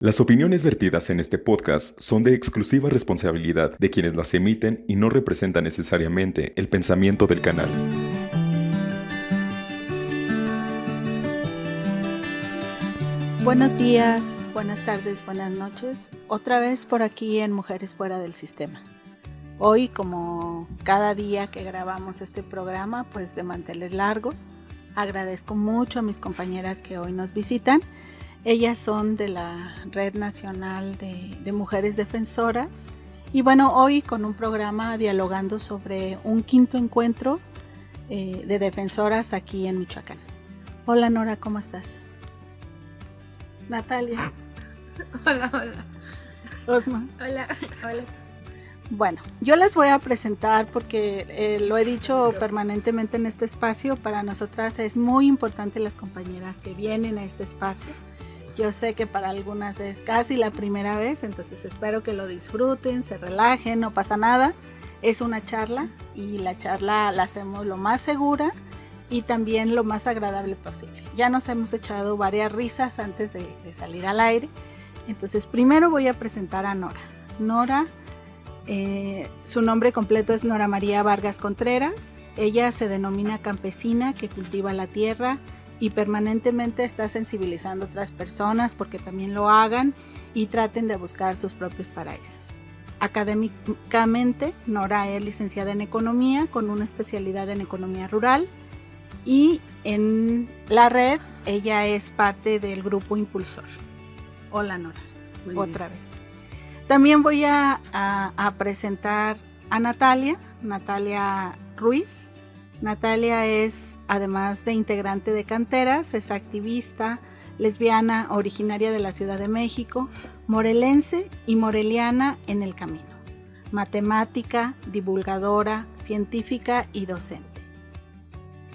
Las opiniones vertidas en este podcast son de exclusiva responsabilidad de quienes las emiten y no representan necesariamente el pensamiento del canal. Buenos días, buenas tardes, buenas noches. Otra vez por aquí en Mujeres Fuera del Sistema. Hoy, como cada día que grabamos este programa, pues de manteles largo, agradezco mucho a mis compañeras que hoy nos visitan. Ellas son de la Red Nacional de Mujeres Defensoras y bueno, hoy con un programa dialogando sobre un quinto encuentro de defensoras aquí en Michoacán. Hola Nora, ¿cómo estás? Natalia. Hola. Osma. Hola. Bueno, yo les voy a presentar porque lo he dicho permanentemente en este espacio, para nosotras es muy importante las compañeras que vienen a este espacio. Yo sé que para algunas es casi la primera vez, entonces espero que lo disfruten, se relajen, no pasa nada. Es una charla y la charla la hacemos lo más segura y también lo más agradable posible. Ya nos hemos echado varias risas antes de salir al aire. Entonces primero voy a presentar a Nora. Nora, su nombre completo es Nora María Vargas Contreras. Ella se denomina campesina que cultiva la tierra y permanentemente está sensibilizando a otras personas porque también lo hagan y traten de buscar sus propios paraísos. Académicamente, Nora es licenciada en Economía con una especialidad en Economía Rural y en la red ella es parte del grupo Impulsor. Hola Nora, otra vez. También voy a presentar a Natalia Ruiz. Natalia es, además de integrante de Canteras, es activista, lesbiana, originaria de la Ciudad de México, morelense y moreliana en el camino, matemática, divulgadora, científica y docente.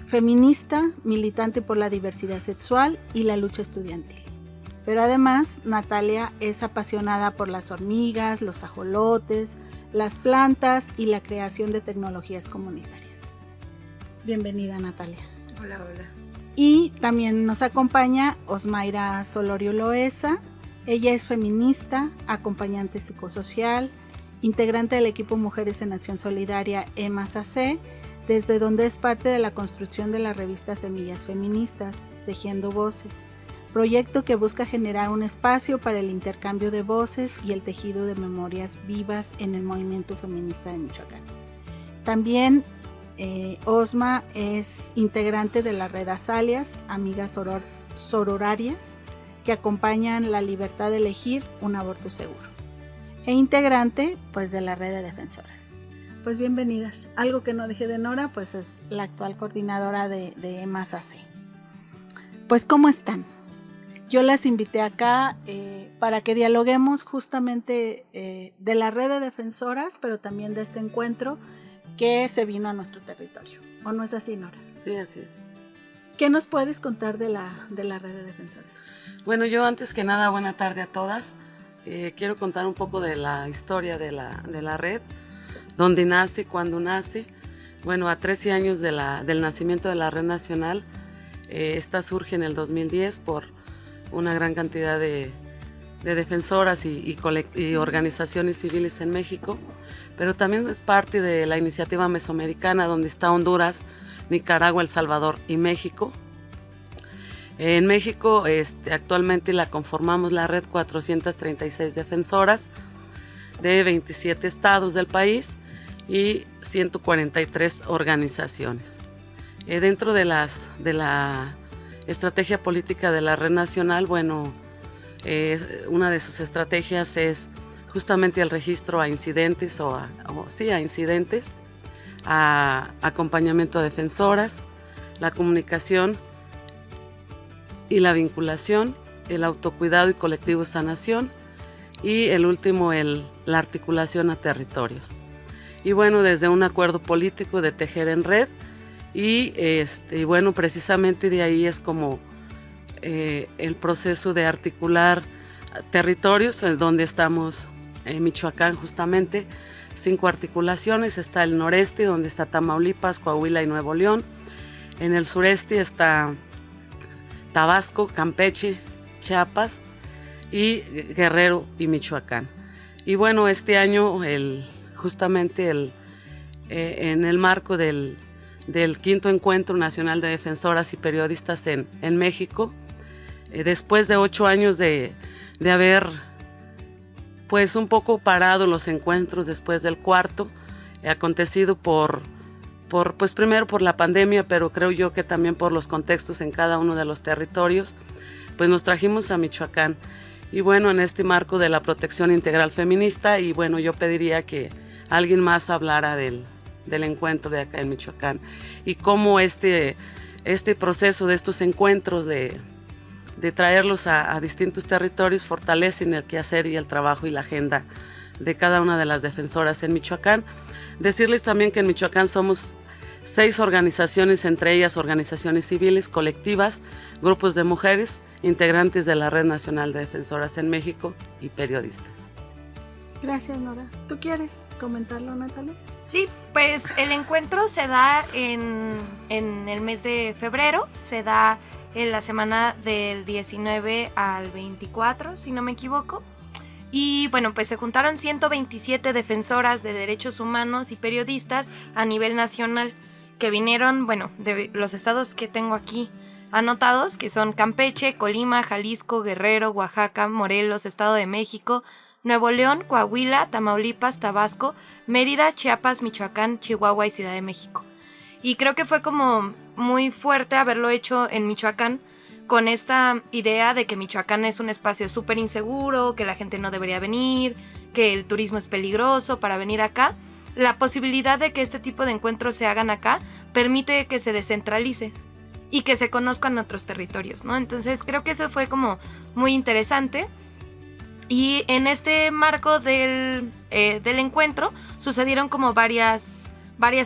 Feminista, militante por la diversidad sexual y la lucha estudiantil. Pero además, Natalia es apasionada por las hormigas, los ajolotes, las plantas y la creación de tecnologías comunitarias. Bienvenida, Natalia. Hola. Y también nos acompaña Osmaira Solorio Loesa. Ella es feminista, acompañante psicosocial, integrante del equipo Mujeres en Acción Solidaria EMAS-AC, desde donde es parte de la construcción de la revista Semillas Feministas, Tejiendo Voces, proyecto que busca generar un espacio para el intercambio de voces y el tejido de memorias vivas en el movimiento feminista de Michoacán. También Osma es integrante de la red Azalias, amigas sororarias que acompañan la libertad de elegir un aborto seguro, e integrante pues de la red de defensoras. Pues bienvenidas. Algo que no dije de Nora, pues es la actual coordinadora de EMAS-AC. Pues ¿cómo están? Yo las invité acá para que dialoguemos justamente de la red de defensoras, pero también de este encuentro que se vino a nuestro territorio. ¿O no es así, Nora? Sí, así es. ¿Qué nos puedes contar de la red de defensoras? Bueno, yo antes que nada, buena tarde a todas. Quiero contar un poco de la historia de la red, dónde nace, cuándo nace. Bueno, a 13 años del nacimiento de la red nacional, esta surge en el 2010 por una gran cantidad de defensoras y organizaciones civiles en México, pero también es parte de la iniciativa mesoamericana donde está Honduras, Nicaragua, El Salvador y México. En México actualmente la conformamos la red 436 defensoras de 27 estados del país y 143 organizaciones. Dentro de la estrategia política de la red nacional, bueno, una de sus estrategias es justamente el registro a incidentes a incidentes, a acompañamiento a defensoras, la comunicación y la vinculación, el autocuidado y colectivo sanación y el último, la articulación a territorios. Y bueno, desde un acuerdo político de tejer en red y bueno, precisamente de ahí es como el proceso de articular territorios en donde estamos en Michoacán justamente, 5 articulaciones. Está el noreste, donde está Tamaulipas, Coahuila y Nuevo León. En el sureste está Tabasco, Campeche, Chiapas. y Guerrero y Michoacán. Y bueno, este año justamente en el marco del quinto Encuentro Nacional de Defensoras y Periodistas en México, después de 8 años de haber pues un poco parado los encuentros después del cuarto, acontecido pues primero por la pandemia, pero creo yo que también por los contextos en cada uno de los territorios, pues nos trajimos a Michoacán. Y bueno, en este marco de la protección integral feminista, y bueno, yo pediría que alguien más hablara del encuentro de acá en Michoacán y cómo este proceso de estos encuentros de traerlos a distintos territorios fortalecen el quehacer y el trabajo y la agenda de cada una de las defensoras en Michoacán. Decirles también que en Michoacán somos 6 organizaciones, entre ellas organizaciones civiles, colectivas, grupos de mujeres, integrantes de la Red Nacional de Defensoras en México y periodistas. Gracias, Nora. ¿Tú quieres comentarlo, Natalia? Sí, pues el encuentro se da en el mes de febrero, se da en la semana del 19 al 24, si no me equivoco. Y bueno, pues se juntaron 127 defensoras de derechos humanos y periodistas a nivel nacional, que vinieron, bueno, de los estados que tengo aquí anotados, que son Campeche, Colima, Jalisco, Guerrero, Oaxaca, Morelos, Estado de México, Nuevo León, Coahuila, Tamaulipas, Tabasco, Mérida, Chiapas, Michoacán, Chihuahua y Ciudad de México. Y creo que fue como muy fuerte haberlo hecho en Michoacán, con esta idea de que Michoacán es un espacio súper inseguro, que la gente no debería venir, que el turismo es peligroso para venir acá. La posibilidad de que este tipo de encuentros se hagan acá permite que se descentralice y que se conozcan otros territorios, ¿no? Entonces creo que eso fue como muy interesante. Y en este marco del encuentro sucedieron como varias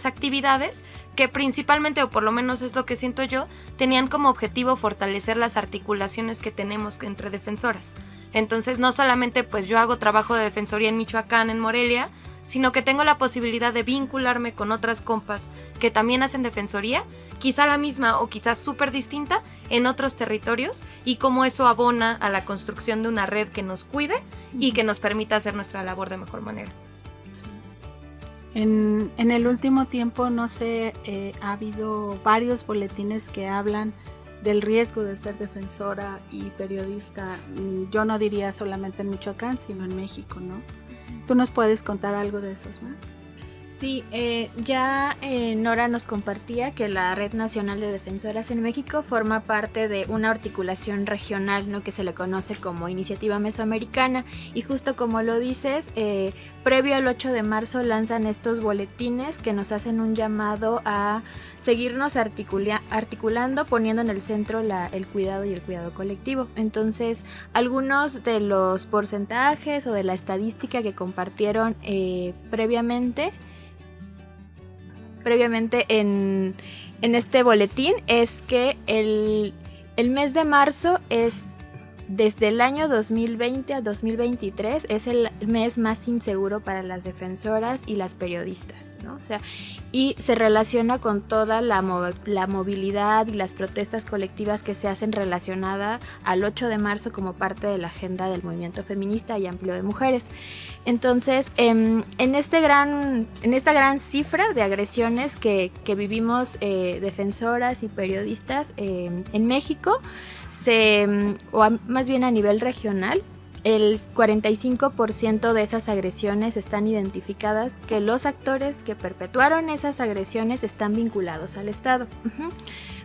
actividades que principalmente, o por lo menos es lo que siento yo, tenían como objetivo fortalecer las articulaciones que tenemos entre defensoras. Entonces no solamente pues yo hago trabajo de defensoría en Michoacán, en Morelia, sino que tengo la posibilidad de vincularme con otras compas que también hacen defensoría, quizá la misma o quizás súper distinta en otros territorios, y cómo eso abona a la construcción de una red que nos cuide y que nos permita hacer nuestra labor de mejor manera. En el último tiempo, no sé, ha habido varios boletines que hablan del riesgo de ser defensora y periodista. Yo no diría solamente en Michoacán, sino en México, ¿no? ¿Tú nos puedes contar algo de eso, Osma? Sí, ya Nora nos compartía que la Red Nacional de Defensoras en México forma parte de una articulación regional, ¿no?, que se le conoce como Iniciativa Mesoamericana, y justo como lo dices, previo al 8 de marzo lanzan estos boletines que nos hacen un llamado a seguirnos articulando, poniendo en el centro el cuidado y el cuidado colectivo. Entonces, algunos de los porcentajes o de la estadística que compartieron previamente en este boletín es que el mes de marzo es, desde el año 2020 al 2023, es el mes más inseguro para las defensoras y las periodistas, ¿no? O sea, y se relaciona con toda la movilidad y las protestas colectivas que se hacen relacionada al 8 de marzo como parte de la agenda del movimiento feminista y amplio de mujeres. Entonces, en esta gran cifra de agresiones que vivimos defensoras y periodistas en México, más bien a nivel regional, el 45% de esas agresiones están identificadas que los actores que perpetuaron esas agresiones están vinculados al Estado.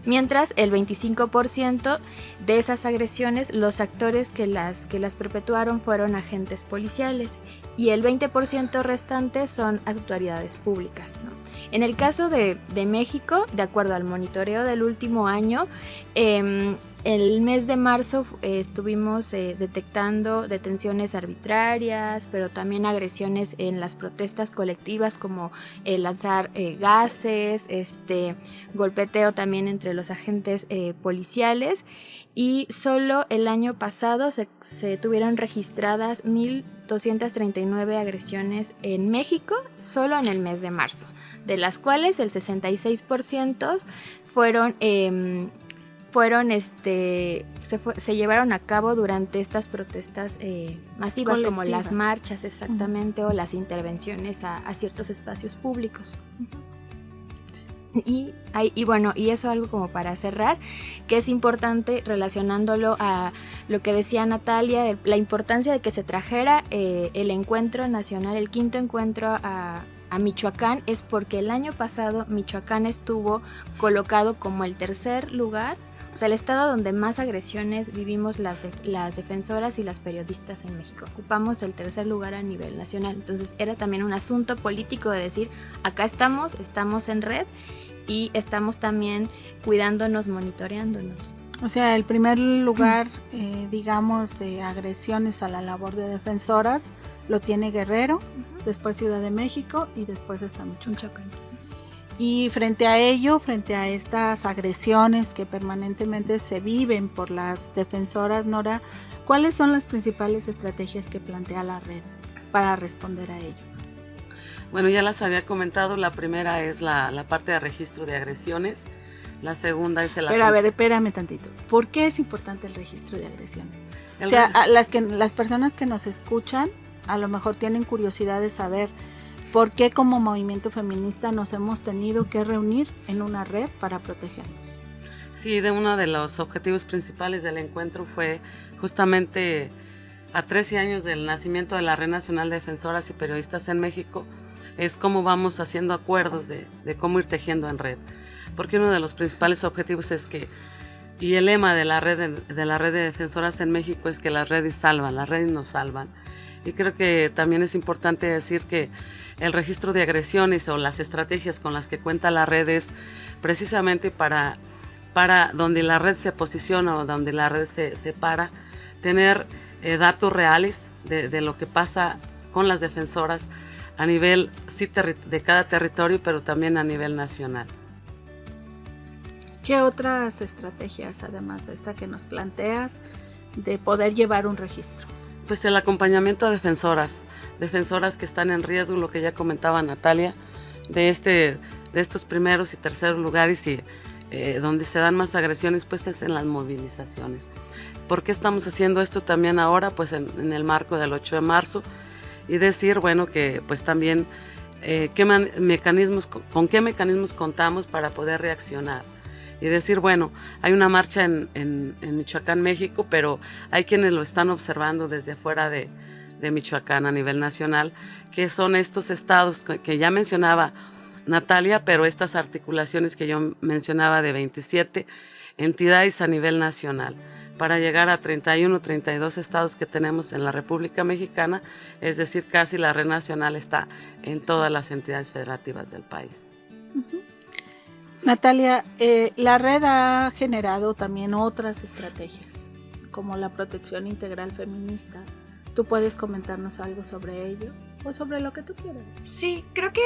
Mientras el 25% de esas agresiones, los actores que las perpetuaron fueron agentes policiales, y el 20% restante son autoridades públicas, ¿no? En el caso de México, de acuerdo al monitoreo del último año, el mes de marzo estuvimos detectando detenciones arbitrarias, pero también agresiones en las protestas colectivas, como lanzar gases, golpeteo también entre los agentes policiales, y solo el año pasado se tuvieron registradas 1,239 agresiones en México, solo en el mes de marzo, de las cuales el 66% fueron fueron se llevaron a cabo durante estas protestas masivas, como las marchas exactamente, o las intervenciones a ciertos espacios públicos. Y eso algo como para cerrar, que es importante relacionándolo a lo que decía Natalia, la importancia de que se trajera el encuentro nacional, el 5º encuentro a Michoacán, es porque el año pasado Michoacán estuvo colocado como el 3er lugar, o sea, el estado donde más agresiones vivimos las defensoras y las periodistas en México. Ocupamos el 3er lugar a nivel nacional, entonces era también un asunto político de decir, acá estamos en red y estamos también cuidándonos, monitoreándonos. O sea, el primer lugar, digamos, de agresiones a la labor de defensoras lo tiene Guerrero, después Ciudad de México y después está Michoacán. Y frente a ello, frente a estas agresiones que permanentemente se viven por las defensoras, Nora, ¿cuáles son las principales estrategias que plantea la red para responder a ello? Bueno, ya las había comentado, la primera es la parte de registro de agresiones, la segunda es el... Pero a ver, espérame tantito, ¿por qué es importante el registro de agresiones? O sea, las personas que nos escuchan a lo mejor tienen curiosidad de saber por qué como movimiento feminista nos hemos tenido que reunir en una red para protegernos. Sí, uno de los objetivos principales del encuentro fue justamente a 13 años del nacimiento de la Red Nacional de Defensoras y Periodistas en México, es cómo vamos haciendo acuerdos de cómo ir tejiendo en red. Porque uno de los principales objetivos es que, y el lema de la red de defensoras en México es que las redes salvan, las redes nos salvan. Y creo que también es importante decir que el registro de agresiones o las estrategias con las que cuenta la red es precisamente para donde la red se posiciona o donde la red se para, tener datos reales de lo que pasa con las defensoras a nivel de cada territorio, pero también a nivel nacional. ¿Qué otras estrategias, además de esta que nos planteas, de poder llevar un registro? Pues el acompañamiento a defensoras que están en riesgo, lo que ya comentaba Natalia, de estos primeros y terceros lugares y donde se dan más agresiones, pues es en las movilizaciones. ¿Por qué estamos haciendo esto también ahora? Pues en el marco del 8 de marzo y decir, bueno, que pues también con qué mecanismos contamos para poder reaccionar. Y decir, bueno, hay una marcha en Michoacán, México, pero hay quienes lo están observando desde afuera de Michoacán a nivel nacional, que son estos estados que ya mencionaba Natalia, pero estas articulaciones que yo mencionaba de 27 entidades a nivel nacional, para llegar a 31, 32 estados que tenemos en la República Mexicana, es decir, casi la red nacional está en todas las entidades federativas del país. Uh-huh. Natalia, la red ha generado también otras estrategias, como la protección integral feminista. ¿Tú puedes comentarnos algo sobre ello o sobre lo que tú quieras? Sí, creo que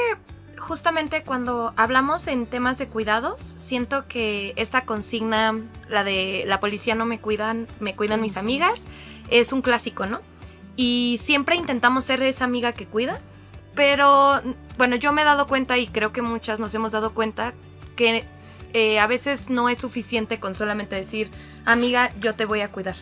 justamente cuando hablamos en temas de cuidados, siento que esta consigna, la de la policía no me cuidan, me cuidan mis amigas, es un clásico, ¿no? Y siempre intentamos ser esa amiga que cuida, pero bueno, yo me he dado cuenta y creo que muchas nos hemos dado cuenta que a veces no es suficiente con solamente decir, amiga, yo te voy a cuidar,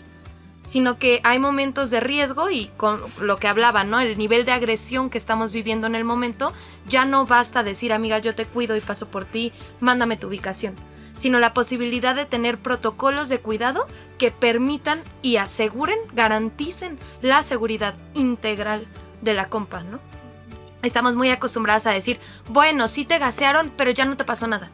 sino que hay momentos de riesgo y con lo que hablaba, ¿no? El nivel de agresión que estamos viviendo en el momento, ya no basta decir, amiga, yo te cuido y paso por ti, mándame tu ubicación, sino la posibilidad de tener protocolos de cuidado que permitan y aseguren, garanticen la seguridad integral de la compa, ¿no? Estamos muy acostumbradas a decir, bueno, sí te gasearon, pero ya no te pasó nada.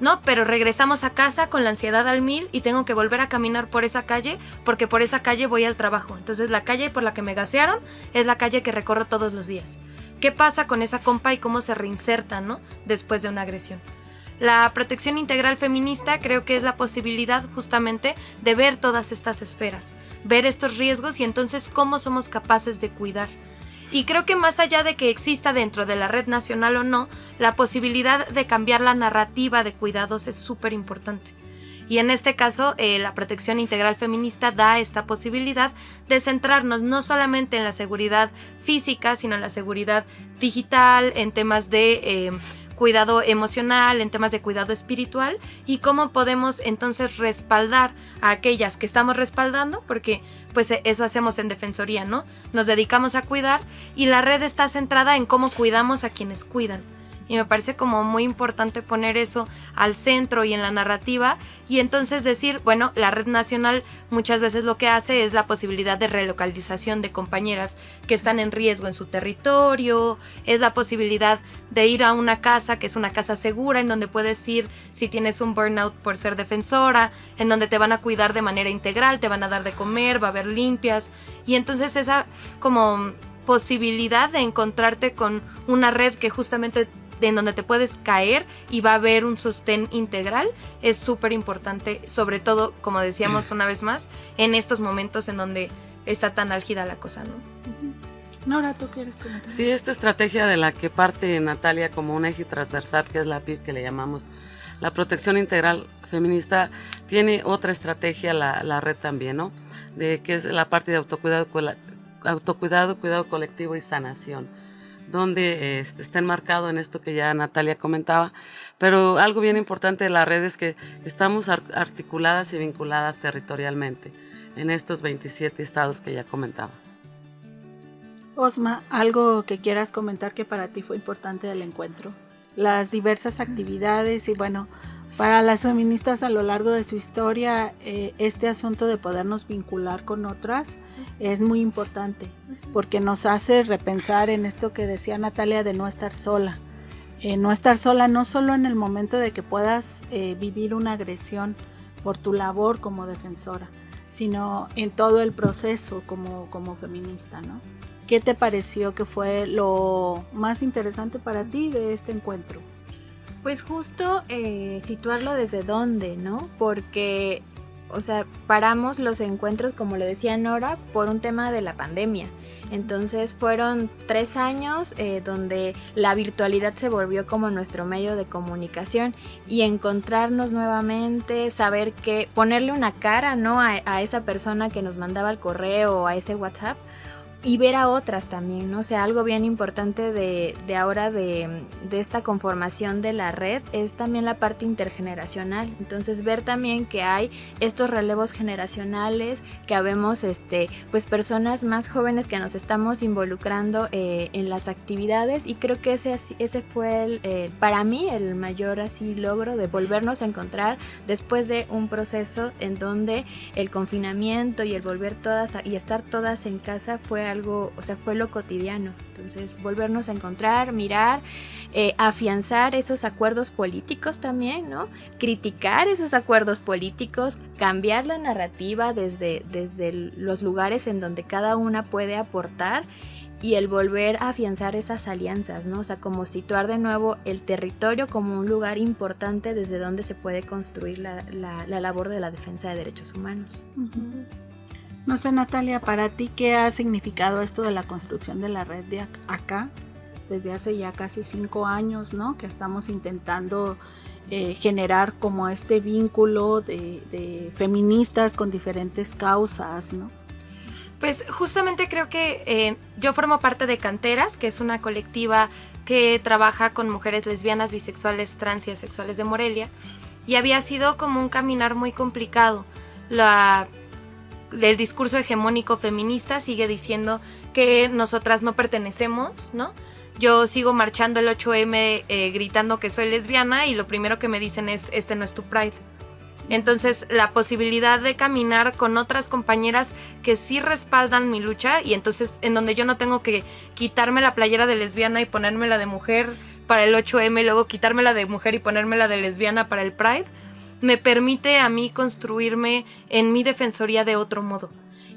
No, pero regresamos a casa con la ansiedad al 1000 y tengo que volver a caminar por esa calle porque por esa calle voy al trabajo. Entonces la calle por la que me gasearon es la calle que recorro todos los días. ¿Qué pasa con esa compa y cómo se reinserta, ¿no? Después de una agresión? La protección integral feminista creo que es la posibilidad justamente de ver todas estas esferas, ver estos riesgos y entonces cómo somos capaces de cuidar. Y creo que más allá de que exista dentro de la red nacional o no, la posibilidad de cambiar la narrativa de cuidados es súper importante. Y en este caso, la protección integral feminista da esta posibilidad de centrarnos no solamente en la seguridad física, sino en la seguridad digital, en temas de cuidado emocional, en temas de cuidado espiritual, y cómo podemos entonces respaldar a aquellas que estamos respaldando, porque pues eso hacemos en Defensoría, ¿no? Nos dedicamos a cuidar y la red está centrada en cómo cuidamos a quienes cuidan. Y me parece como muy importante poner eso al centro y en la narrativa, y entonces decir, bueno, la red nacional muchas veces lo que hace es la posibilidad de relocalización de compañeras que están en riesgo en su territorio, es la posibilidad de ir a una casa que es una casa segura, en donde puedes ir si tienes un burnout por ser defensora, en donde te van a cuidar de manera integral, te van a dar de comer, va a haber limpias, y entonces esa como posibilidad de encontrarte con una red que justamente en donde te puedes caer y va a haber un sostén integral, es súper importante, sobre todo, como decíamos una vez más, en estos momentos en donde está tan álgida la cosa, ¿no? Nora, ¿tú quieres comentar? Sí, esta estrategia de la que parte Natalia como un eje transversal, que es la PIF, que le llamamos la protección integral feminista, tiene otra estrategia la red también, ¿no? De que es la parte de autocuidado, cuidado colectivo y sanación, donde está enmarcado en esto que ya Natalia comentaba, pero algo bien importante de la red es que estamos articuladas y vinculadas territorialmente en estos 27 estados que ya comentaba. Osma, ¿algo que quieras comentar que para ti fue importante del encuentro? Las diversas actividades y bueno, para las feministas a lo largo de su historia, este asunto de podernos vincular con otras es muy importante porque nos hace repensar en esto que decía Natalia de no estar sola. No estar sola no solo en el momento de que puedas vivir una agresión por tu labor como defensora, sino en todo el proceso como feminista, ¿no? ¿Qué te pareció que fue lo más interesante para ti de este encuentro? Pues justo situarlo desde dónde, ¿no? Porque, o sea, paramos los encuentros, como le decía Nora, por un tema de la pandemia. Entonces fueron 3 años donde la virtualidad se volvió como nuestro medio de comunicación y encontrarnos nuevamente, saber que ponerle una cara, ¿no? a esa persona que nos mandaba el correo o a ese WhatsApp, y ver a otras también, ¿no? O sea, algo bien importante de ahora de esta conformación de la red es también la parte intergeneracional. Entonces, ver también que hay estos relevos generacionales, que habemos pues personas más jóvenes que nos estamos involucrando en las actividades, y creo que ese fue para mí el mayor así logro de volvernos a encontrar después de un proceso en donde el confinamiento y el volver todas y estar todas en casa fue algo, o sea, fue lo cotidiano. Entonces, volvernos a encontrar, mirar, afianzar esos acuerdos políticos también, ¿no? Criticar esos acuerdos políticos, cambiar la narrativa desde los lugares en donde cada una puede aportar, y el volver a afianzar esas alianzas, ¿no? O sea, como situar de nuevo el territorio como un lugar importante desde donde se puede construir la labor de la defensa de derechos humanos. Uh-huh. No sé, Natalia, para ti, ¿qué ha significado esto de la construcción de la red de acá? Desde hace ya casi 5 años, ¿no? Que estamos intentando generar como este vínculo de feministas con diferentes causas, ¿no? Pues justamente creo que yo formo parte de Canteras, que es una colectiva que trabaja con mujeres lesbianas, bisexuales, trans y asexuales de Morelia, y había sido como un caminar muy complicado. El discurso hegemónico feminista sigue diciendo que nosotras no pertenecemos, ¿no? Yo sigo marchando el 8M gritando que soy lesbiana y lo primero que me dicen es, este no es tu Pride. Entonces, la posibilidad de caminar con otras compañeras que sí respaldan mi lucha, y entonces en donde yo no tengo que quitarme la playera de lesbiana y ponérmela de mujer para el 8M, y luego quitármela de mujer y ponérmela de lesbiana para el Pride, me permite a mí construirme en mi defensoría de otro modo.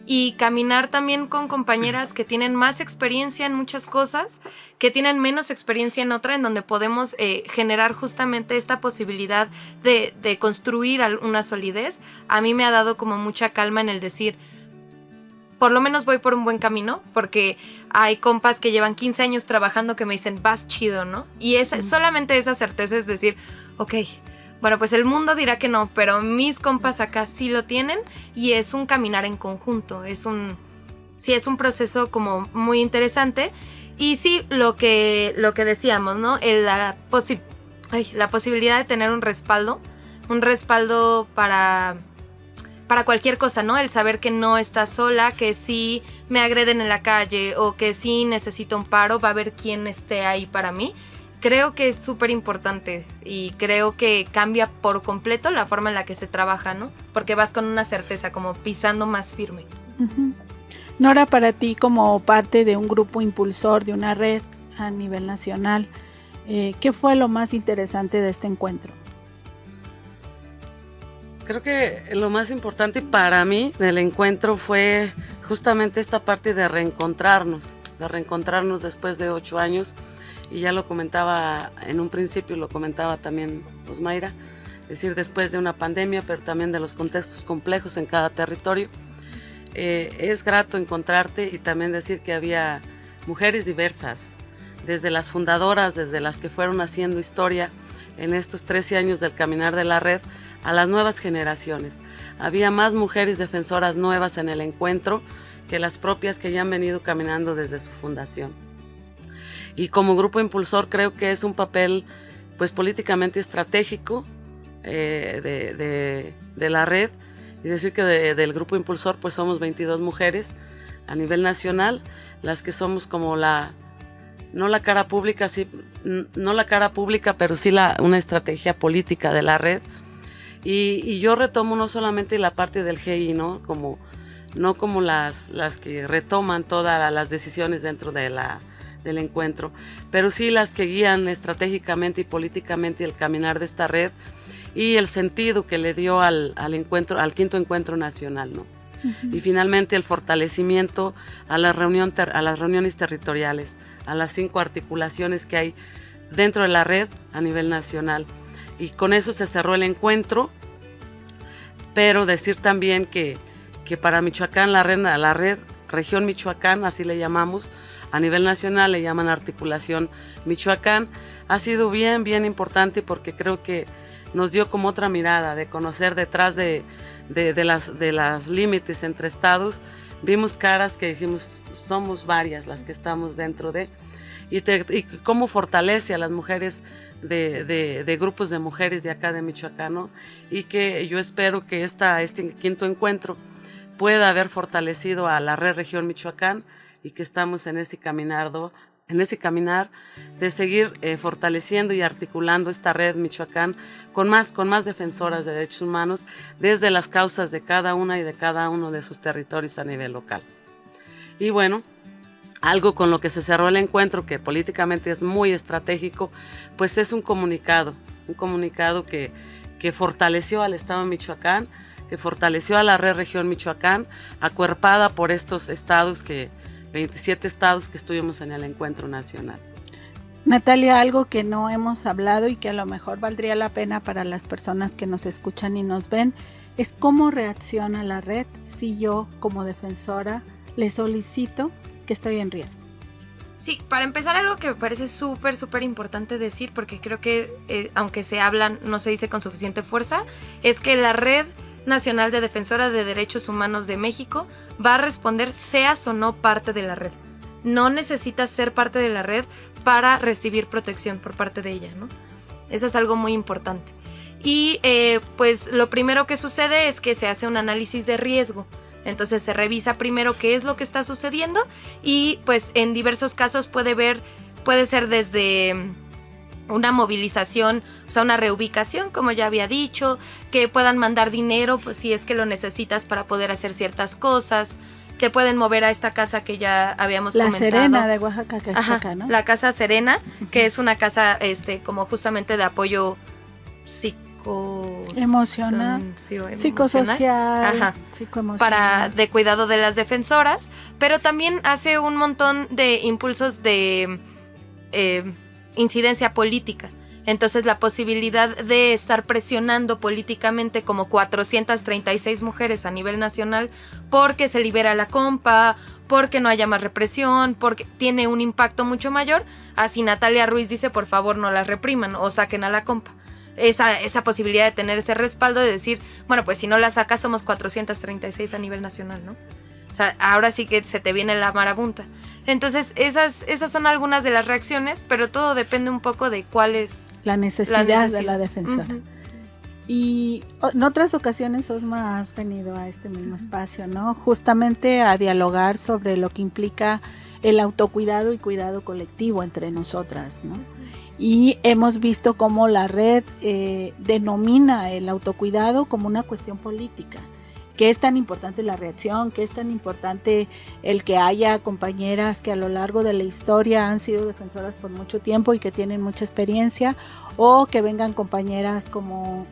Y caminar también con compañeras que tienen más experiencia en muchas cosas, que tienen menos experiencia en otra, en donde podemos generar justamente esta posibilidad de construir una solidez. A mí me ha dado como mucha calma en el decir, por lo menos voy por un buen camino, porque hay compas que llevan 15 años trabajando que me dicen, vas chido, ¿no? Y solamente esa certeza es decir, ok, bueno, pues el mundo dirá que no, pero mis compas acá sí lo tienen, y es un caminar en conjunto, es un proceso como muy interesante. Y sí, lo que decíamos, ¿no? La posibilidad de tener un respaldo para cualquier cosa, ¿no? El saber que no estás sola, que si me agreden en la calle o que si necesito un paro, va a haber quien esté ahí para mí. Creo que es súper importante y creo que cambia por completo la forma en la que se trabaja, ¿no? Porque vas con una certeza, como pisando más firme. Uh-huh. Nora, para ti como parte de un grupo impulsor de una red a nivel nacional, ¿qué fue lo más interesante de este encuentro? Creo que lo más importante para mí del encuentro fue justamente esta parte de reencontrarnos después de 8 años. Y ya lo comentaba en un principio, lo comentaba también Osmayra, es decir, después de una pandemia, pero también de los contextos complejos en cada territorio. Es grato encontrarte y también decir que había mujeres diversas, desde las fundadoras, desde las que fueron haciendo historia en estos 13 años del caminar de la red, a las nuevas generaciones. Había más mujeres defensoras nuevas en el encuentro que las propias que ya han venido caminando desde su fundación. Y como grupo impulsor creo que es un papel pues políticamente estratégico de la red, y decir que del grupo impulsor pues somos 22 mujeres a nivel nacional, las que somos como no la cara pública, pero sí una estrategia política de la red. Y yo retomo no solamente la parte del GI, no como las que retoman todas las decisiones dentro del encuentro, pero sí las que guían estratégicamente y políticamente el caminar de esta red y el sentido que le dio al quinto encuentro nacional, ¿no? Uh-huh. Y finalmente el fortalecimiento a las reuniones territoriales, a las 5 articulaciones que hay dentro de la red a nivel nacional. Y con eso se cerró el encuentro, pero decir también que para Michoacán, la red Región Michoacán, así le llamamos, a nivel nacional le llaman Articulación Michoacán, ha sido bien importante porque creo que nos dio como otra mirada de conocer detrás de las límites entre estados. Vimos caras que dijimos, somos varias las que estamos dentro de, y cómo fortalece a las mujeres de grupos de mujeres de acá de Michoacán, ¿no? Y que yo espero que este quinto encuentro pueda haber fortalecido a la red Región Michoacán y que estamos en ese caminar de seguir fortaleciendo y articulando esta red Michoacán con más defensoras de derechos humanos desde las causas de cada una y de cada uno de sus territorios a nivel local. Y bueno, algo con lo que se cerró el encuentro, que políticamente es muy estratégico, pues es un comunicado que fortaleció al Estado de Michoacán, que fortaleció a la red Región Michoacán, acuerpada por estos estados 27 estados que estuvimos en el encuentro nacional. Natalia, algo que no hemos hablado y que a lo mejor valdría la pena para las personas que nos escuchan y nos ven, es cómo reacciona la red si yo como defensora le solicito que estoy en riesgo. Sí, para empezar, algo que me parece súper importante decir, porque creo que aunque se hablan, no se dice con suficiente fuerza, es que la Red Nacional de Defensoras de Derechos Humanos de México va a responder seas o no parte de la red. No necesitas ser parte de la red para recibir protección por parte de ella, ¿no? Eso es algo muy importante. Y pues lo primero que sucede es que se hace un análisis de riesgo. Entonces se revisa primero qué es lo que está sucediendo y pues en diversos casos puede ser desde una movilización, o sea, una reubicación, como ya había dicho, que puedan mandar dinero, pues si es que lo necesitas para poder hacer ciertas cosas, te pueden mover a esta casa que ya habíamos comentado. La Serena de Oaxaca, que está acá, ¿no? La Casa Serena, que es una casa como justamente de apoyo emocional, psicosocial, psicoemocional, de cuidado de las defensoras, pero también hace un montón de impulsos de incidencia política. Entonces la posibilidad de estar presionando políticamente como 436 mujeres a nivel nacional porque se libera la compa, porque no haya más represión, porque tiene un impacto mucho mayor. Así Natalia Ruiz dice, por favor no las repriman o saquen a la compa. Esa posibilidad de tener ese respaldo de decir, bueno, pues si no la sacas somos 436 a nivel nacional, ¿no? O sea, ahora sí que se te viene la marabunta. Entonces, esas son algunas de las reacciones, pero todo depende un poco de cuál es la necesidad de la defensora. Uh-huh. Y en otras ocasiones, Osma, has venido a este mismo espacio, ¿no? Justamente a dialogar sobre lo que implica el autocuidado y cuidado colectivo entre nosotras, ¿no? Y hemos visto cómo la red denomina el autocuidado como una cuestión política. Que es tan importante la reacción, que es tan importante el que haya compañeras que a lo largo de la historia han sido defensoras por mucho tiempo y que tienen mucha experiencia, o que vengan compañeras como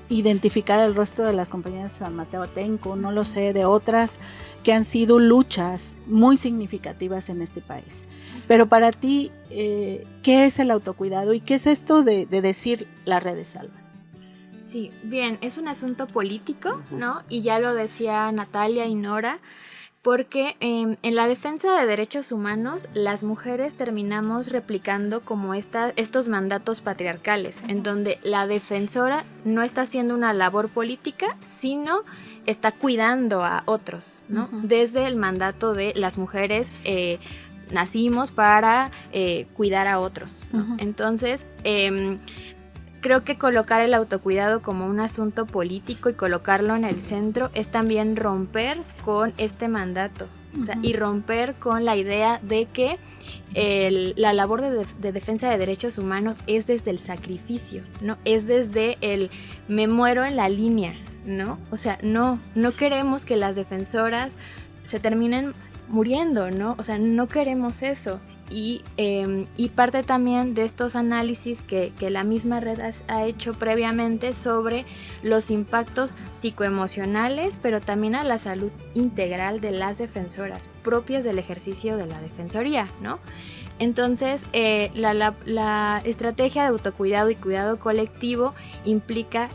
identificar el rostro de las compañeras de San Mateo Atenco, no lo sé, de otras que han sido luchas muy significativas en este país. Pero para ti, ¿qué es el autocuidado y qué es esto de decir la red de salva? Sí, bien, es un asunto político, ¿no? Y ya lo decía Natalia y Nora, porque en la defensa de derechos humanos las mujeres terminamos replicando como estos mandatos patriarcales, en donde la defensora no está haciendo una labor política, sino está cuidando a otros, ¿no? Desde el mandato de las mujeres nacimos para cuidar a otros, ¿no? Entonces, creo que colocar el autocuidado como un asunto político y colocarlo en el centro es también romper con este mandato, o sea, y romper con la idea de que la labor de defensa de derechos humanos es desde el sacrificio, ¿no? Es desde el me muero en la línea, ¿no? O sea, no queremos que las defensoras se terminen muriendo, ¿no? O sea, no queremos eso. Y parte también de estos análisis que la misma red ha hecho previamente sobre los impactos psicoemocionales, pero también a la salud integral de las defensoras propias del ejercicio de la defensoría, ¿no? Entonces, la estrategia de autocuidado y cuidado colectivo implica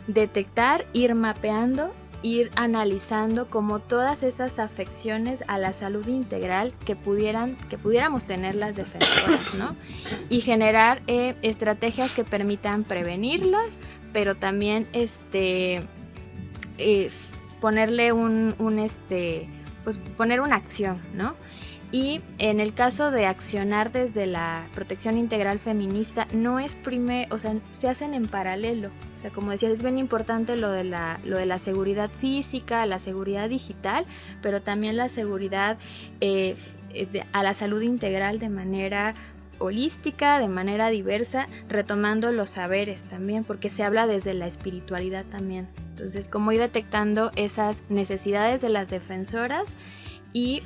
detectar, ir mapeando, ir analizando como todas esas afecciones a la salud integral que pudiéramos tener las defensoras, ¿no? Y generar estrategias que permitan prevenirlas, pero también ponerle poner una acción, ¿no? Y en el caso de accionar desde la protección integral feminista, no es o sea, se hacen en paralelo. O sea, como decías, es bien importante lo de la seguridad física, la seguridad digital, pero también la seguridad a la salud integral de manera holística, de manera diversa, retomando los saberes también, porque se habla desde la espiritualidad también. Entonces, como ir detectando esas necesidades de las defensoras. Y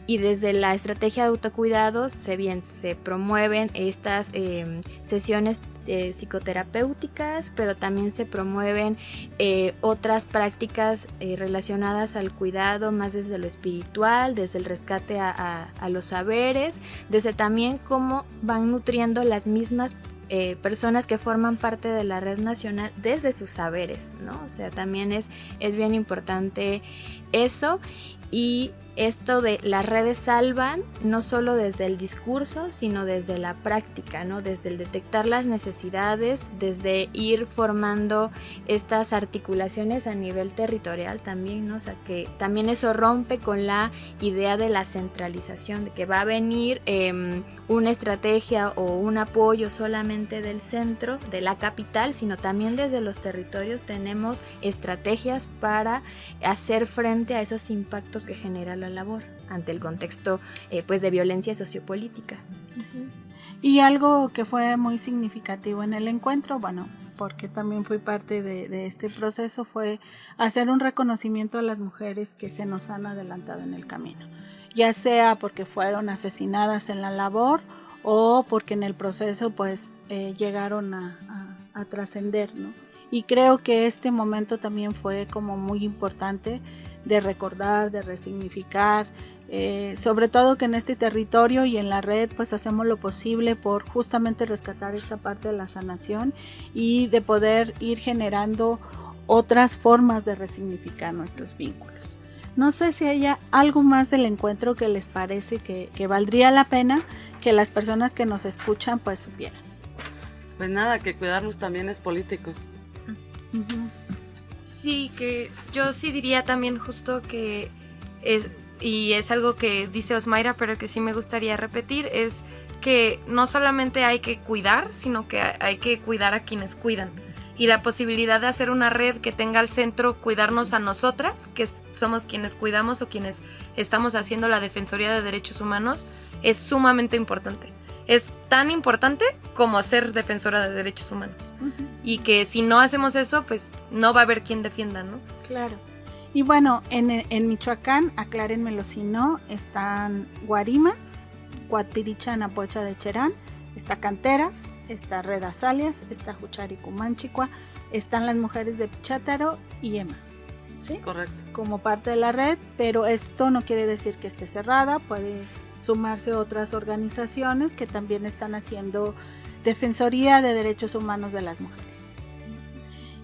desde la estrategia de autocuidado se promueven estas sesiones psicoterapéuticas, pero también se promueven otras prácticas relacionadas al cuidado más desde lo espiritual, desde el rescate a los saberes, desde también cómo van nutriendo las mismas personas que forman parte de la red nacional desde sus saberes, ¿no? O sea, también es bien importante eso. Y esto de las redes salvan no solo desde el discurso, sino desde la práctica, ¿no? Desde el detectar las necesidades, desde ir formando estas articulaciones a nivel territorial también, ¿no? O sea, que también eso rompe con la idea de la centralización, de que va a venir una estrategia o un apoyo solamente del centro, de la capital, sino también desde los territorios tenemos estrategias para hacer frente a esos impactos que genera la labor ante el contexto pues de violencia sociopolítica. Sí. Y algo que fue muy significativo en el encuentro, bueno, porque también fui parte de este proceso, fue hacer un reconocimiento a las mujeres que se nos han adelantado en el camino, ya sea porque fueron asesinadas en la labor o porque en el proceso pues llegaron a trascender, ¿no? Y creo que este momento también fue como muy importante de recordar, de resignificar, sobre todo que en este territorio y en la red pues hacemos lo posible por justamente rescatar esta parte de la sanación y de poder ir generando otras formas de resignificar nuestros vínculos. No sé si haya algo más del encuentro que les parece que valdría la pena que las personas que nos escuchan pues supieran. Pues nada, que cuidarnos también es político. Sí, que yo sí diría también justo que y es algo que dice Osmayra, pero que sí me gustaría repetir, es que no solamente hay que cuidar, sino que hay que cuidar a quienes cuidan. Y la posibilidad de hacer una red que tenga al centro cuidarnos a nosotras, que somos quienes cuidamos o quienes estamos haciendo la Defensoría de Derechos Humanos, es sumamente importante. Es tan importante como ser defensora de derechos humanos. Uh-huh. Y que si no hacemos eso, pues no va a haber quien defienda, ¿no? Claro. Y bueno, en Michoacán, aclárenmelo si no, están Guarimas, Cuatpiricha, Napocha de Cherán, está Canteras, está Red Azalias, está Jucharicumanchicua, están las mujeres de Pichátaro y EMAS, ¿sí? Correcto. Como parte de la red, pero esto no quiere decir que esté cerrada, puede sumarse otras organizaciones que también están haciendo defensoría de derechos humanos de las mujeres.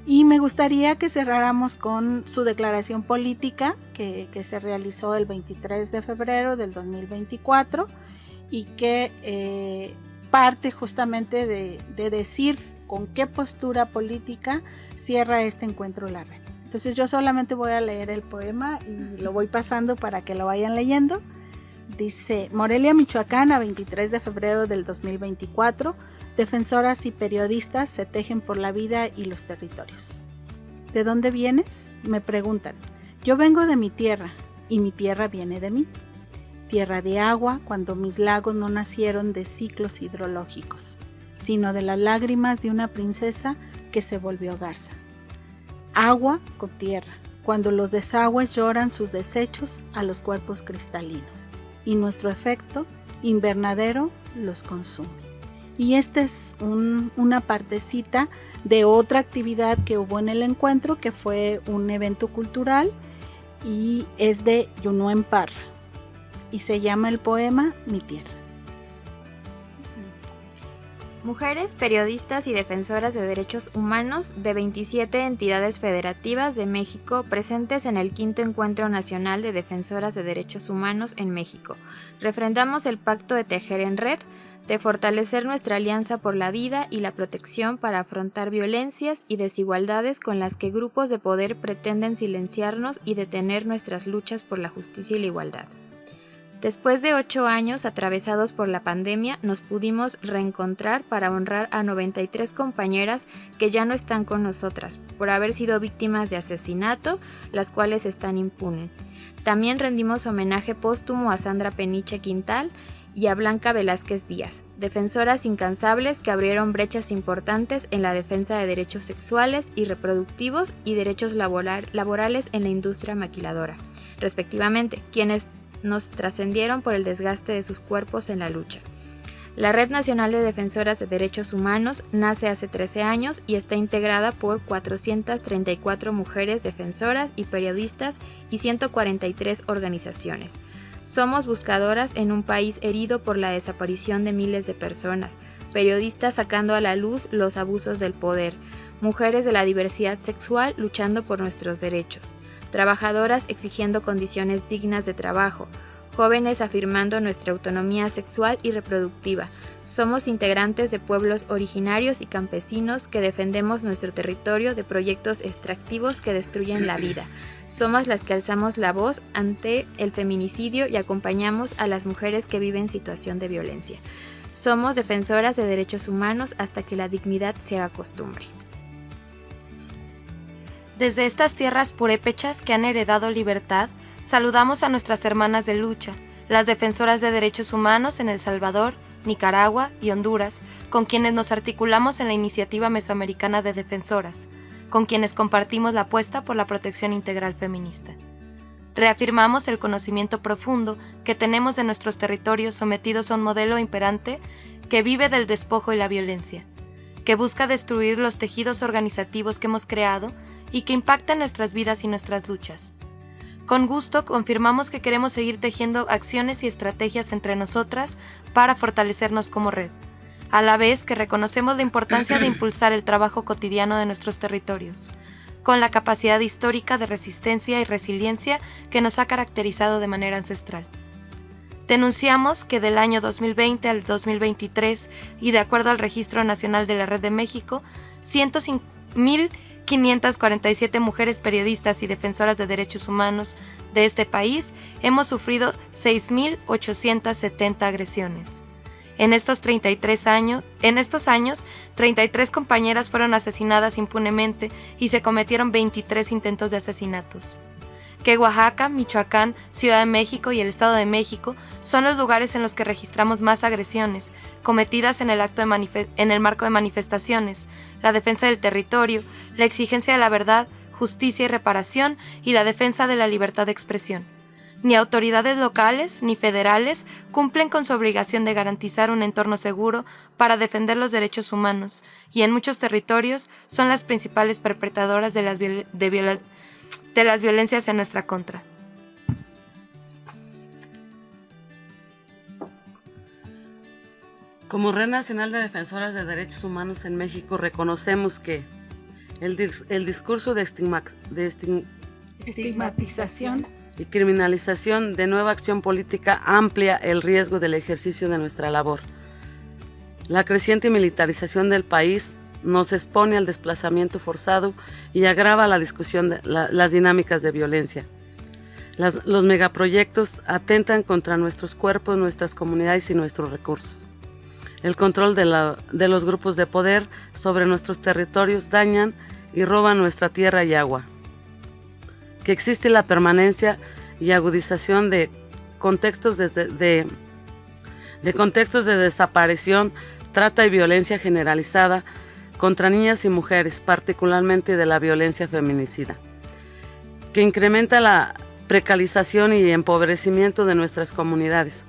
Y me gustaría que cerráramos con su declaración política que se realizó el 23 de febrero del 2024 y que parte justamente de decir con qué postura política cierra este encuentro la red. Entonces yo solamente voy a leer el poema y lo voy pasando para que lo vayan leyendo. Dice: Morelia, Michoacán, a 23 de febrero del 2024, defensoras y periodistas se tejen por la vida y los territorios. ¿De dónde vienes?, me preguntan. Yo vengo de mi tierra y mi tierra viene de mí. Tierra de agua, cuando mis lagos no nacieron de ciclos hidrológicos, sino de las lágrimas de una princesa que se volvió garza. Agua con tierra, cuando los desagües lloran sus desechos a los cuerpos cristalinos, y nuestro efecto invernadero los consume. Y esta es una partecita de otra actividad que hubo en el encuentro, que fue un evento cultural y es de Yunuen Parra y se llama el poema Mi Tierra. Mujeres, periodistas y defensoras de derechos humanos de 27 entidades federativas de México presentes en el 5º Encuentro Nacional de Defensoras de Derechos Humanos en México. Refrendamos el pacto de tejer en red, de fortalecer nuestra alianza por la vida y la protección para afrontar violencias y desigualdades con las que grupos de poder pretenden silenciarnos y detener nuestras luchas por la justicia y la igualdad. Después de 8 años atravesados por la pandemia, nos pudimos reencontrar para honrar a 93 compañeras que ya no están con nosotras por haber sido víctimas de asesinato, las cuales están impunes. También rendimos homenaje póstumo a Sandra Peniche Quintal y a Blanca Velázquez Díaz, defensoras incansables que abrieron brechas importantes en la defensa de derechos sexuales y reproductivos y derechos laborales en la industria maquiladora, respectivamente, quienes nos trascendieron por el desgaste de sus cuerpos en la lucha. La Red Nacional de Defensoras de Derechos Humanos nace hace 13 años y está integrada por 434 mujeres defensoras y periodistas y 143 organizaciones. Somos buscadoras en un país herido por la desaparición de miles de personas, periodistas sacando a la luz los abusos del poder, mujeres de la diversidad sexual luchando por nuestros derechos, trabajadoras exigiendo condiciones dignas de trabajo, jóvenes afirmando nuestra autonomía sexual y reproductiva. Somos integrantes de pueblos originarios y campesinos que defendemos nuestro territorio de proyectos extractivos que destruyen la vida. Somos las que alzamos la voz ante el feminicidio y acompañamos a las mujeres que viven en situación de violencia. Somos defensoras de derechos humanos hasta que la dignidad se haga costumbre. Desde estas tierras purépechas que han heredado libertad, saludamos a nuestras hermanas de lucha, las defensoras de derechos humanos en El Salvador, Nicaragua y Honduras, con quienes nos articulamos en la Iniciativa Mesoamericana de Defensoras, con quienes compartimos la apuesta por la protección integral feminista. Reafirmamos el conocimiento profundo que tenemos de nuestros territorios sometidos a un modelo imperante que vive del despojo y la violencia, que busca destruir los tejidos organizativos que hemos creado y que impactan nuestras vidas y nuestras luchas. Con gusto confirmamos que queremos seguir tejiendo acciones y estrategias entre nosotras para fortalecernos como red, a la vez que reconocemos la importancia de impulsar el trabajo cotidiano de nuestros territorios, con la capacidad histórica de resistencia y resiliencia que nos ha caracterizado de manera ancestral. Denunciamos que del año 2020 al 2023, y de acuerdo al Registro Nacional de la Red de México, 105,500 1.547 mujeres periodistas y defensoras de derechos humanos de este país, hemos sufrido 6.870 agresiones. En estos años, 33 compañeras fueron asesinadas impunemente y se cometieron 23 intentos de asesinatos. Que Oaxaca, Michoacán, Ciudad de México y el Estado de México son los lugares en los que registramos más agresiones, cometidas en el marco de manifestaciones, la defensa del territorio, la exigencia de la verdad, justicia y reparación y la defensa de la libertad de expresión. Ni autoridades locales ni federales cumplen con su obligación de garantizar un entorno seguro para defender los derechos humanos, y en muchos territorios son las principales perpetradoras de las violencias en nuestra contra. Como Red Nacional de Defensoras de Derechos Humanos en México, reconocemos que el discurso de Estigmatización y criminalización de nueva acción política amplia el riesgo del ejercicio de nuestra labor. La creciente militarización del país nos expone al desplazamiento forzado y agrava la discusión de las dinámicas de violencia. Los megaproyectos atentan contra nuestros cuerpos, nuestras comunidades y nuestros recursos. El control de los grupos de poder sobre nuestros territorios dañan y roban nuestra tierra y agua. Que existe la permanencia y agudización de contextos de desaparición, trata y violencia generalizada contra niñas y mujeres, particularmente de la violencia feminicida, que incrementa la precarización y empobrecimiento de nuestras comunidades,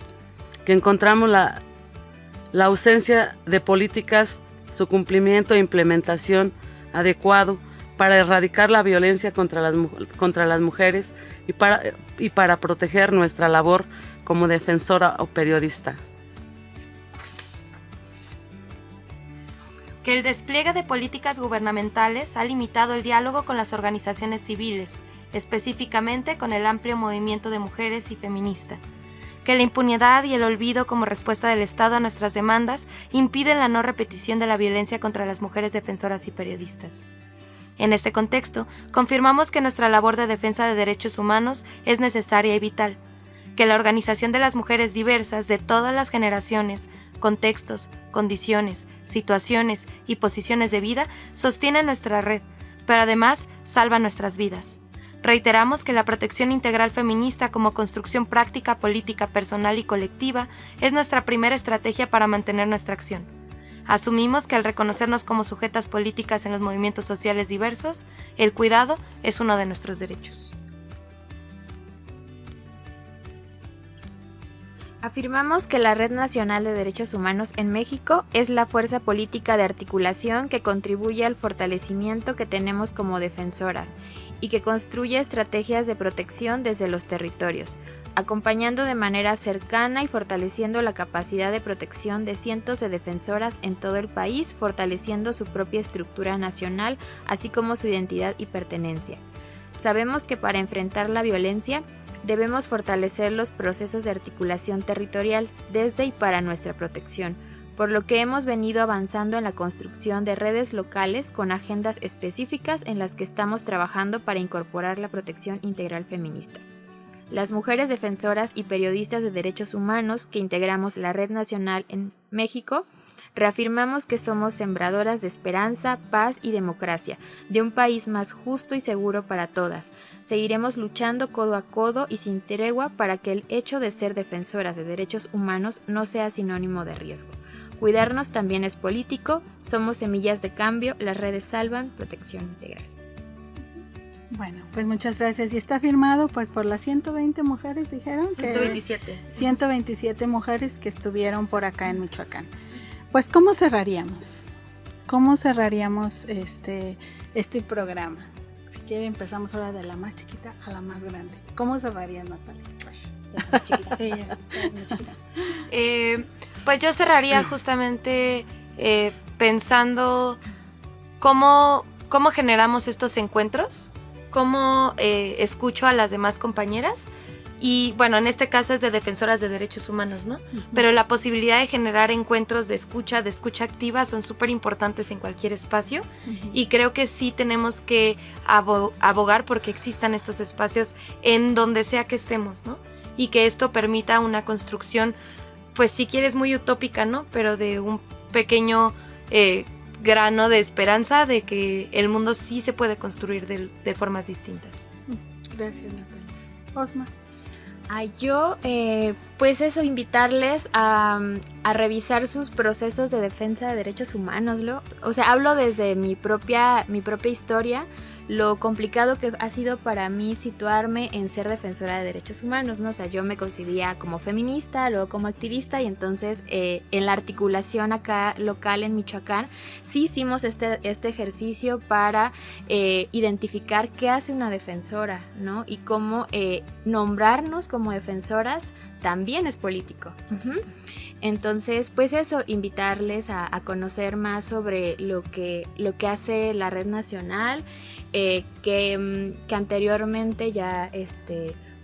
que encontramos la ausencia de políticas, su cumplimiento e implementación adecuado para erradicar la violencia contra las mujeres y para proteger nuestra labor como defensora o periodista. Que el despliegue de políticas gubernamentales ha limitado el diálogo con las organizaciones civiles, específicamente con el amplio movimiento de mujeres y feminista. Que la impunidad y el olvido como respuesta del Estado a nuestras demandas impiden la no repetición de la violencia contra las mujeres defensoras y periodistas. En este contexto, confirmamos que nuestra labor de defensa de derechos humanos es necesaria y vital, que la organización de las mujeres diversas de todas las generaciones, contextos, condiciones, situaciones y posiciones de vida sostiene nuestra red, pero además salva nuestras vidas. Reiteramos que la protección integral feminista como construcción práctica, política, personal y colectiva es nuestra primera estrategia para mantener nuestra acción. Asumimos que al reconocernos como sujetas políticas en los movimientos sociales diversos, el cuidado es uno de nuestros derechos. Afirmamos que la Red Nacional de Derechos Humanos en México es la fuerza política de articulación que contribuye al fortalecimiento que tenemos como defensoras y que construye estrategias de protección desde los territorios, acompañando de manera cercana y fortaleciendo la capacidad de protección de cientos de defensoras en todo el país, fortaleciendo su propia estructura nacional, así como su identidad y pertenencia. Sabemos que para enfrentar la violencia, debemos fortalecer los procesos de articulación territorial desde y para nuestra protección, por lo que hemos venido avanzando en la construcción de redes locales con agendas específicas en las que estamos trabajando para incorporar la protección integral feminista. Las mujeres defensoras y periodistas de derechos humanos que integramos la Red Nacional en México, reafirmamos que somos sembradoras de esperanza, paz y democracia, de un país más justo y seguro para todas. Seguiremos luchando codo a codo y sin tregua para que el hecho de ser defensoras de derechos humanos no sea sinónimo de riesgo. Cuidarnos también es político, somos semillas de cambio, las redes salvan, protección integral. Bueno, pues muchas gracias. Y está firmado pues por las 120 mujeres, dijeron. 127. 127 mujeres que estuvieron por acá en Michoacán. Pues, ¿cómo cerraríamos? ¿Cómo cerraríamos este programa? Si quiere, empezamos ahora de la más chiquita a la más grande. ¿Cómo cerrarías, Natalia? Pues yo cerraría justamente pensando cómo generamos estos encuentros, cómo escucho a las demás compañeras Y bueno, en este caso es de defensoras de derechos humanos, ¿no? Pero la posibilidad de generar encuentros de escucha activa son súper importantes en cualquier espacio, y creo que sí tenemos que abogar porque existan estos espacios en donde sea que estemos, ¿no? Y que esto permita una construcción, pues si quieres muy utópica, ¿no? Pero de un pequeño grano de esperanza de que el mundo sí se puede construir de formas distintas. Gracias, Natalia. Osma. Yo, pues eso, invitarles a revisar sus procesos de defensa de derechos humanos. O sea, hablo desde mi propia historia, lo complicado que ha sido para mí situarme en ser defensora de derechos humanos, ¿no? O sea, yo me concebía como feminista, luego como activista, y entonces en la articulación acá local en Michoacán sí hicimos este ejercicio para identificar qué hace una defensora, ¿no? Y cómo nombrarnos como defensoras también es político. Entonces, pues eso, invitarles a conocer más sobre lo que hace la Red Nacional, que anteriormente ya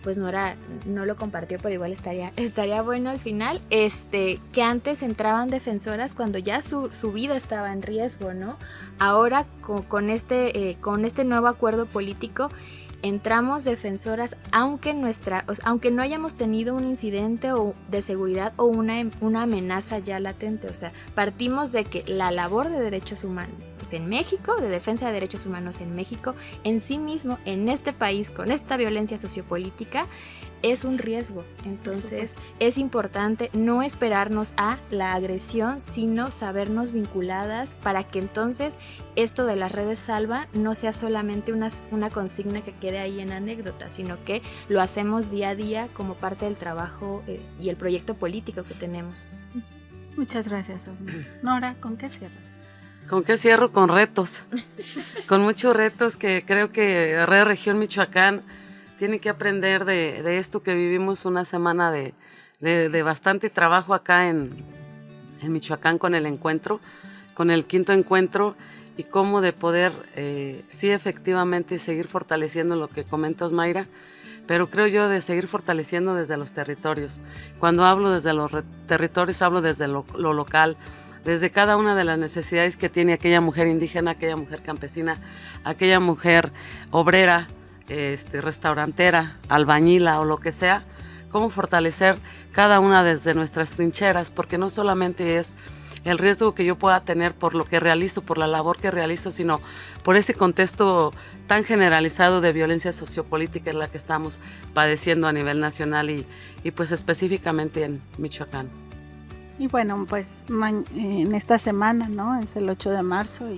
pues no lo compartió, pero igual estaría bueno al final, que antes entraban defensoras cuando ya su vida estaba en riesgo, ¿no? Ahora con este nuevo acuerdo político entramos defensoras aunque no hayamos tenido un incidente de seguridad o una amenaza ya latente. O sea, partimos de que la labor de derechos humanos en México, de defensa de derechos humanos en México, en sí mismo, en este país, con esta violencia sociopolítica, es un riesgo. Entonces es importante no esperarnos a la agresión, sino sabernos vinculadas para que entonces esto de las redes salva no sea solamente una consigna que quede ahí en anécdota, sino que lo hacemos día a día como parte del trabajo y el proyecto político que tenemos. Muchas gracias, Osma. Nora, ¿con qué cierras? ¿Con qué cierro? Con retos, con muchos retos que creo que Red Región Michoacán tiene que aprender de esto que vivimos una semana de bastante trabajo acá en Michoacán con el encuentro, con el 5º encuentro, y cómo de poder, sí, efectivamente, seguir fortaleciendo lo que comentas, Mayra, pero creo yo de seguir fortaleciendo desde los territorios. Cuando hablo desde los territorios, hablo desde lo local, desde cada una de las necesidades que tiene aquella mujer indígena, aquella mujer campesina, aquella mujer obrera, restaurantera, albañila o lo que sea, cómo fortalecer cada una desde nuestras trincheras, porque no solamente es el riesgo que yo pueda tener por lo que realizo, por la labor que realizo, sino por ese contexto tan generalizado de violencia sociopolítica en la que estamos padeciendo a nivel nacional y pues específicamente en Michoacán. Y bueno, pues en esta semana, ¿no? Es el 8 de marzo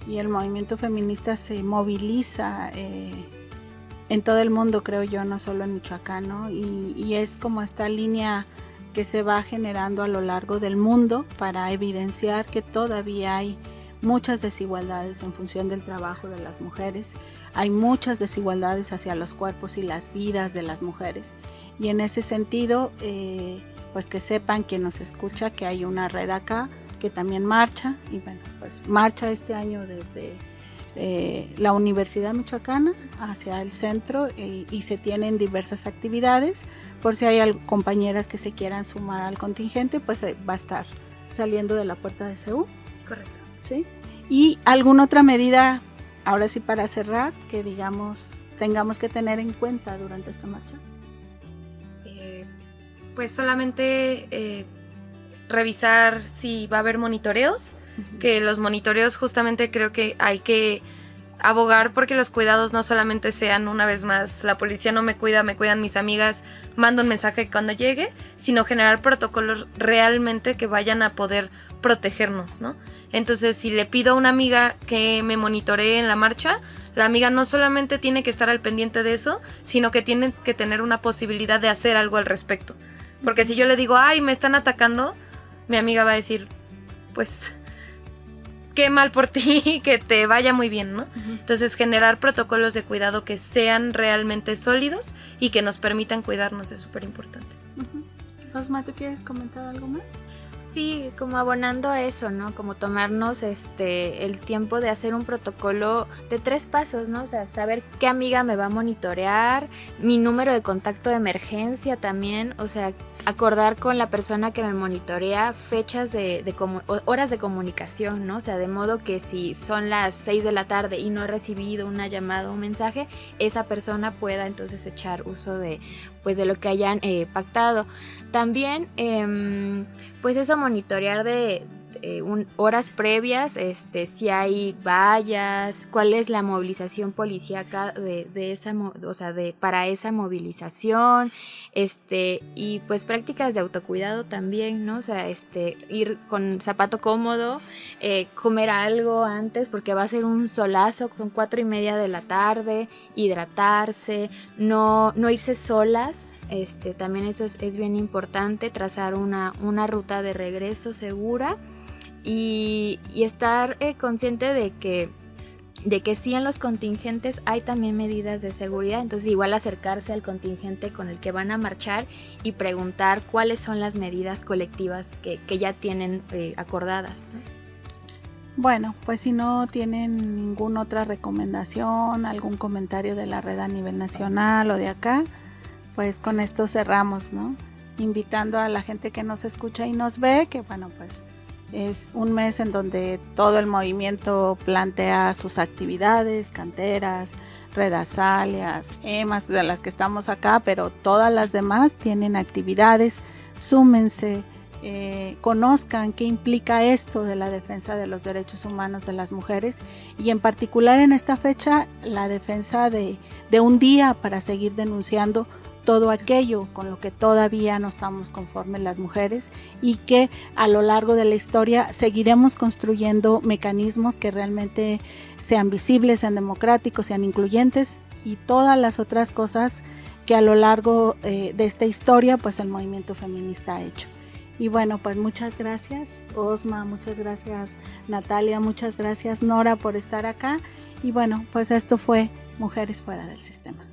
y el movimiento feminista se moviliza en todo el mundo, creo yo, no solo en Michoacán, ¿no? Y es como esta línea que se va generando a lo largo del mundo para evidenciar que todavía hay muchas desigualdades en función del trabajo de las mujeres, hay muchas desigualdades hacia los cuerpos y las vidas de las mujeres, y en ese sentido, pues que sepan quien nos escucha que hay una red acá que también marcha, y bueno, pues marcha este año desde la Universidad Michoacana hacia el centro, y se tienen diversas actividades. Por si hay compañeras que se quieran sumar al contingente, pues va a estar saliendo de la puerta de CEU. Correcto. ¿Sí? ¿Y alguna otra medida, ahora sí para cerrar, que digamos tengamos que tener en cuenta durante esta marcha? Pues solamente revisar si va a haber monitoreos, que los monitoreos justamente creo que hay que abogar porque los cuidados no solamente sean una vez más, la policía no me cuida, me cuidan mis amigas, mando un mensaje cuando llegue, sino generar protocolos realmente que vayan a poder protegernos, ¿no? Entonces, si le pido a una amiga que me monitoree en la marcha, la amiga no solamente tiene que estar al pendiente de eso, sino que tiene que tener una posibilidad de hacer algo al respecto. Porque si yo le digo, ay, me están atacando, mi amiga va a decir, pues, qué mal por ti, que te vaya muy bien, ¿no? Entonces, generar protocolos de cuidado que sean realmente sólidos y que nos permitan cuidarnos es súper importante. Osma, ¿tú quieres comentar algo más? Sí, como abonando a eso, ¿no? Como tomarnos el tiempo de hacer un protocolo de 3 pasos, ¿no? O sea, saber qué amiga me va a monitorear, mi número de contacto de emergencia también, o sea, acordar con la persona que me monitorea fechas horas de comunicación, ¿no? O sea, de modo que si son las 6 de la tarde y no he recibido una llamada o un mensaje, esa persona pueda entonces echar uso de lo que hayan pactado. También, pues eso, monitorear de horas previas, si hay vallas, cuál es la movilización policíaca para esa movilización, y pues prácticas de autocuidado también, ¿no? O sea, ir con zapato cómodo, comer algo antes porque va a ser un solazo, son 4:30 de la tarde, hidratarse, no irse solas. También eso es bien importante, trazar una ruta de regreso segura y estar consciente de que sí, en los contingentes hay también medidas de seguridad, entonces igual acercarse al contingente con el que van a marchar y preguntar cuáles son las medidas colectivas que ya tienen acordadas, ¿no? Bueno, pues si no tienen ninguna otra recomendación, algún comentario de la red a nivel nacional o de acá, pues con esto cerramos, ¿no? Invitando a la gente que nos escucha y nos ve, que bueno, pues es un mes en donde todo el movimiento plantea sus actividades, canteras, redasalias, EMAS, de las que estamos acá, pero todas las demás tienen actividades. Súmense, conozcan qué implica esto de la defensa de los derechos humanos de las mujeres y en particular en esta fecha la defensa de un día para seguir denunciando todo aquello con lo que todavía no estamos conformes las mujeres y que a lo largo de la historia seguiremos construyendo mecanismos que realmente sean visibles, sean democráticos, sean incluyentes y todas las otras cosas que a lo largo de esta historia pues el movimiento feminista ha hecho. Y bueno, pues muchas gracias Osma, muchas gracias Natalia, muchas gracias Nora por estar acá y bueno, pues esto fue Mujeres Fuera del Sistema.